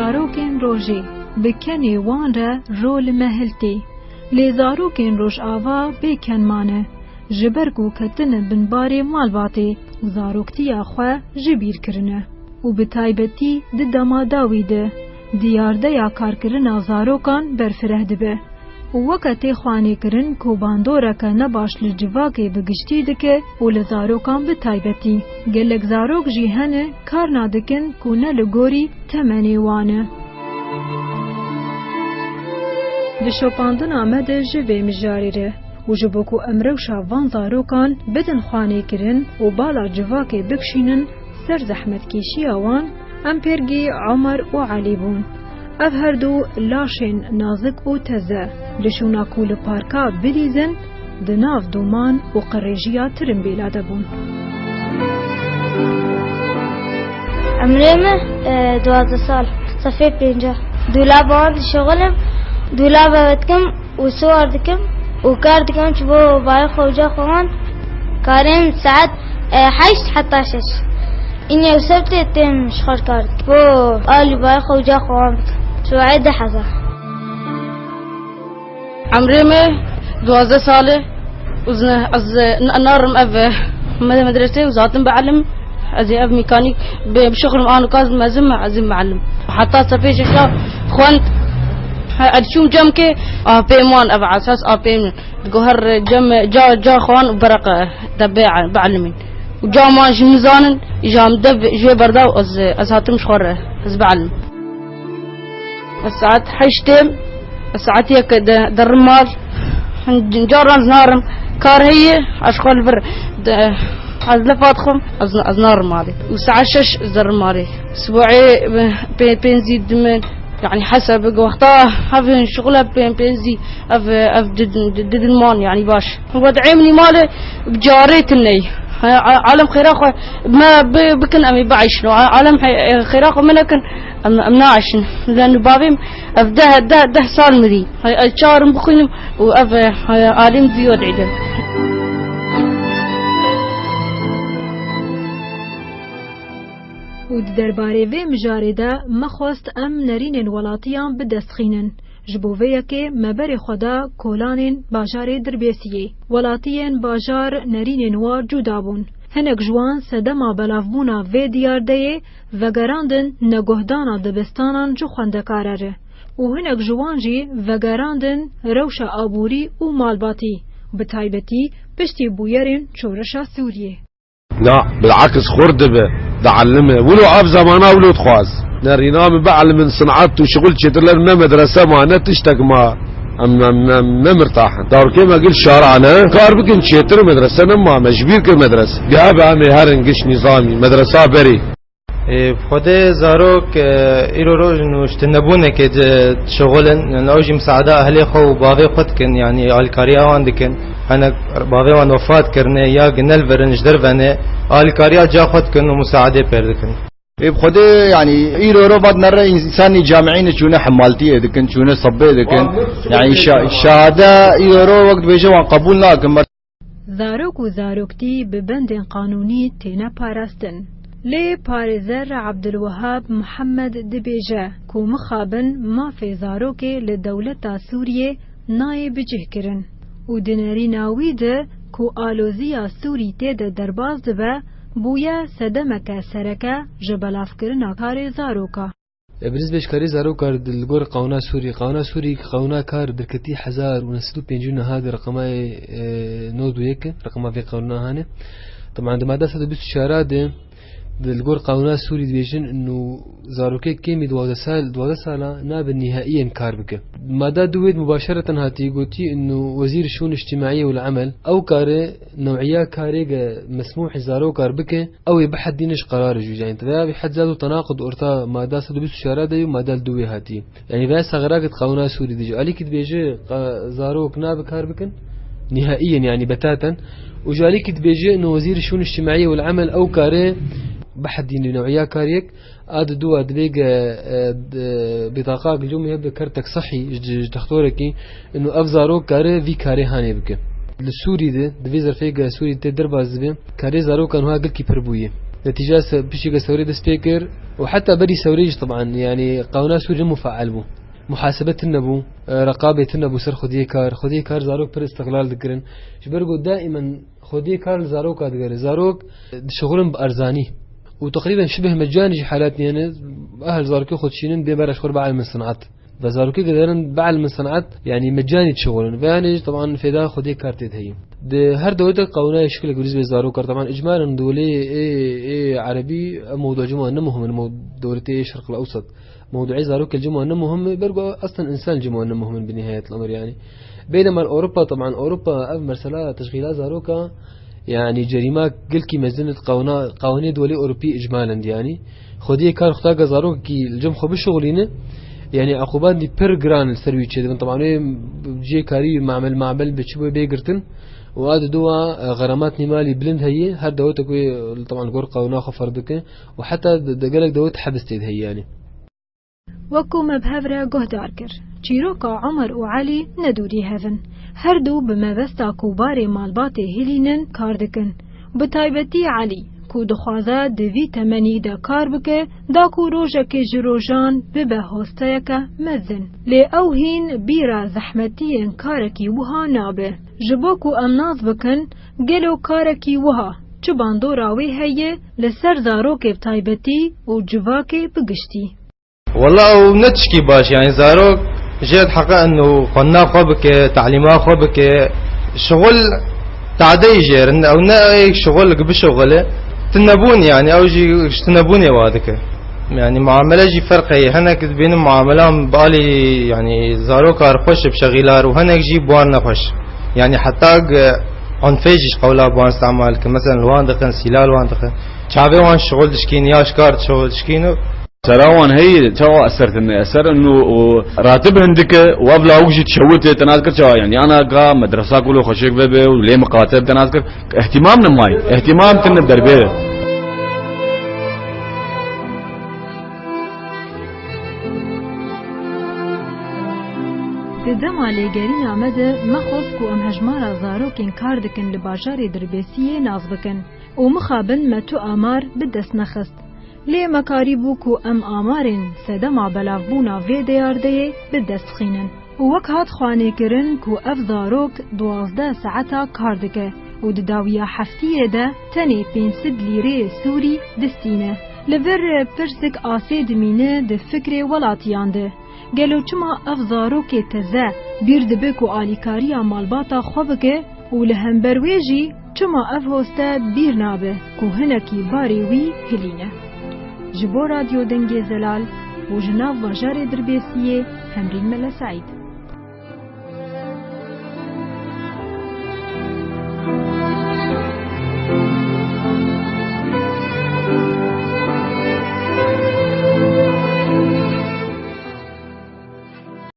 zaroken roje bikeni wan re rol mehelti le zaroken roj ava beken mane jiber ku ketin bin bare malbate zaroktiya xwe jibir kirine û bi taybetî di damadawî de diyardeya karkirina zarokan berfireh dibe û weketê xwanêkirin ku bandoreke nebaş li civakê bi giştî dike û li zarokan bi taybetî gelek zarok jî hene kar nadikin ku ne li gorî temenê wan e. Bi şopandina me de ji vê mijarê re û ji bo ku em rewşa van zarokan bidin xwanêkirin û bala civakê bikşînin ser zehmetkêşiya wan em pêrgî Emer û Elî bûn. Ev her du laşên nazik û teze li şûna ku li parka bilîzin di nav duman û qirêjiya tirimbêla de bûn. Emrê me 12 sal sefê 5 dûlaba wan dişexilim dûlaba ve dikim û siwar dikim û kar dikim ji bo bayê xewca xwe wan karên saet 8 heta 6 إني وصلت تم شخر كارد بو قالي باي خوجا خوام شو عيد حزا عمري ما 12 سالة وزنا از نارم أف مدرسة وزاتم بعلم أزي أف ميكانيك بشغل أنا كاز مازم عزم معلم حتى سفيش شا خوان أدشوم جم كي بيمان أبع أساس بيمان جوهر جم جا خوان برق تبع بعلمين وجا ماش ميزان جام دب جوي برداو از هاتم شخوره از بعلم الساعات حيشتم الساعات هيك درمال جارن نارم كار هي اشخال بر از لفاتخم از نار مالي والساعة 6 زر مالي اسبوعي بنزيد من يعني حسب وقتها هذا شغله بنزي اف دد المان يعني باش ودعيمني مالي بجاريتني عالم خيراخ ما بكن أمي بعيش له عالم خيراخ ما لكن أمناعش لأنه بابيم ده صار مري هاي الشارم بخينم وأف عالم زيود عدل و درباره وی مجاره ده مخواست ام نرین ولاتیان بدستخینن جبوویه که مبر خدا کولانین باجار دربیسیه ولاتیان باجار نرین وار جدا بون هنک جوان سدما بلافبونا وی دیار ده وگراندن نگهدانا دبستانان جو خوندکاره و هنک جوان جی وگراندن روش آبوری و مالباتی بتایبتی پشتی بویرین چورشا سوریه لا بالعكس خرد ده علمه ولو عاب زمانه ولو تخواز نرينا من بعلم من صنعت وشغل شتر ما مدرسه ما نتشتق ما ما مرتاح دار كيما قلت شارعنا كار بكن شتر مدرسه ما مجبير كمدرسه جاب عمي هرنقش نظامي مدرسه بري بخده زاروك إيرو روج نشتنبونه كي شغلن نوجي مساعدة أهلي خو بابي خدكن يعني الكاريا واندكن أنا بابي وان وفات كرني يا جنال فرنج درفني الكاريا جا خدكن ومساعدة بردكن بخده يعني إيرو رو بعد نرى إنساني جامعين شونه حمالتيه دكن شونه صبي دكن يعني شهادة إيرو رو وقت بيجي وان قبولنا كم زاروك و زاروكتي ببند قانوني تينا باراستن لي باريزر عبدالوهاب محمد دبيجه كو مخابن ما في زاروكي لدولة سوريا ناي بجه كرن و دناري ناوي ده كو آلوزيا سوري تيدا درباز دبا بويا سدمك سركا جبلاف كرنا كاري زاروكا بالنسبة لكاري زاروكا الجور قونا سوري قونا كار دركتي 1950 هذا رقماي نود ويك رقمها في قونا هاني طبعا عندما دا 120 شهر الجور قونا سوري ديجن انه زاروكي كيمي 12 سالة ناب نهائيا كاربكه مادا دويد مباشرة هاتي قلتي انه وزير الشؤون الاجتماعية والعمل او كاري نوعية كاري مسموح زاروكا بكه او يبحث دينش قرار جوجا انت ذا بحد ذاته تناقض ارتا مادا 120 شهر دايو مادا دوي هاتي يعني ذا ثغراقت قونا سوري ديجو عليك تبيجي زاروك ناب كاربكن نهائيا يعني بتاتا وجاليك تبيجي انه وزير الشؤون الاجتماعية والعمل او كاري بحد ديني نوعية كاريك اد دوا دبيق بطاقة اليوم يبدأ كارتك صحي تختاركي انه افزارو كاري في كاري هاني بك السوري ده دفيزر فيجا سوري تدرب عزبه كاري زارو كانوا هاقل كي بربويه نتيجة بشيء سوري دسبيكر وحتى بري سوريج طبعا يعني قونا سوري مفعل بو محاسبة النبو رقابة النبو سر خدي كار زاروك بر استقلال ذكرن جبرقو دائما خدي كار زاروك ذكر زاروك شغلهم بأرزاني وتقريبا شبه مجاني حالات يعني أهل زاروكي خدشينن بيبرش خور بعل من صناعات فزاروكي قدرن بعل من صناعات يعني مجاني تشغلن فيعني طبعا في دا خدي كار تدهي ده هر دولة قونا شكل بالنسبة لزاروك طبعا إجمالا دولة إيه عربي موضوع جمعة مهم من دولة الشرق الأوسط موضوع زاروك الجمعة مهم برجع أصلا إنسان جمعة مهم بنهاية الأمر يعني بينما أوروبا طبعا أوروبا مرسلة تشغيلات زاروكا يعني جريمة قلكي مزنة قوانين دولة أوروبية إجمالا يعني خديه كان اختاق زاروك كي الجمخ بشغلينه يعني عقوبات دي بير جران السروي كذا طبعا بيجي كاري معمل بتشبه بيجرتن وهذا دوا غرامات نمالي بلند هي هر دوتك طبعا قر قونا خفردك وحتى دقلك دوت حبس تيد هي يعني وەکو مەبهەورە گۆهدار کرد چیرۆکە عومەر و عەلی نەدووری هەڤن هەردوو بە مەبەستا کوبارێ ماڵباتێ هێلینن کار دکن بە تایبەتی عەلی کو دخوازە دوی تەمەنیدا کار بکە داکو ڕۆژێکێ ji ڕۆژان ببە هۆستەیەکە مەزن لێ ئەو هین بیرە زەحمەتیên karekî wiha nabe ji bo ku em naz bikin gelo karekî wiha çi bandora wê heye li ser zarokê bi taybetî û civakê bigiştî والله ونتشكي باش يعني زاروك جد حقا انه قناة خبك تعليمات خبك شغل تعدي جير او نا شغل بشغله تنبون يعني او جي تنبوني وهذاك يعني معامله جي فرقي هناك بين المعاملات بالي يعني زاروك ارخش بشغيلار وهناك جي بوان نخش يعني حتى عن فيجش قولا بوان استعمال مثلا الوان دخن سلال وان دخن شعبي وان شغل دشكين ياش كارت شغل دشكينو تراون هي تو أثر إنه راتب عندك وابلا وجه تشوت تناذكر شو يعني أنا قا مدرسة كله خشيك ببي وليه مقاتب تناذكر اهتمام نماي اهتمام تن دربيه دما لێگەری نامەدە مەخۆست و ئەم هەژمارە زارۆکên کار دکن لە باژارێ دربێسیە ناز بکەن و مخابن مەتو ئامار بدەست نەخست لێ مەکاری بوو و ئەم ئامارên سەدەما بەلاڤبوونا vê dêyardeyê bidestxînin û wek hat xwanêkirin ku ev zarok 12 saeta kar dike û di dawiya heftiyê de tenê 500 lîreyê Sûrî distîne li vir pirsik asê dimîne di fikrê welatiyan de gelo çima ev zarokê teze bîr dibe ku alîkariya malbata xwe bike û li hember wê jî çima ev hoste bîr nabe ku hinekî barê wî hilîne ji bo Radyo Dengê Zelal û ji nav bajarê Dirbêsiyê Hemrîn Mele Saîd.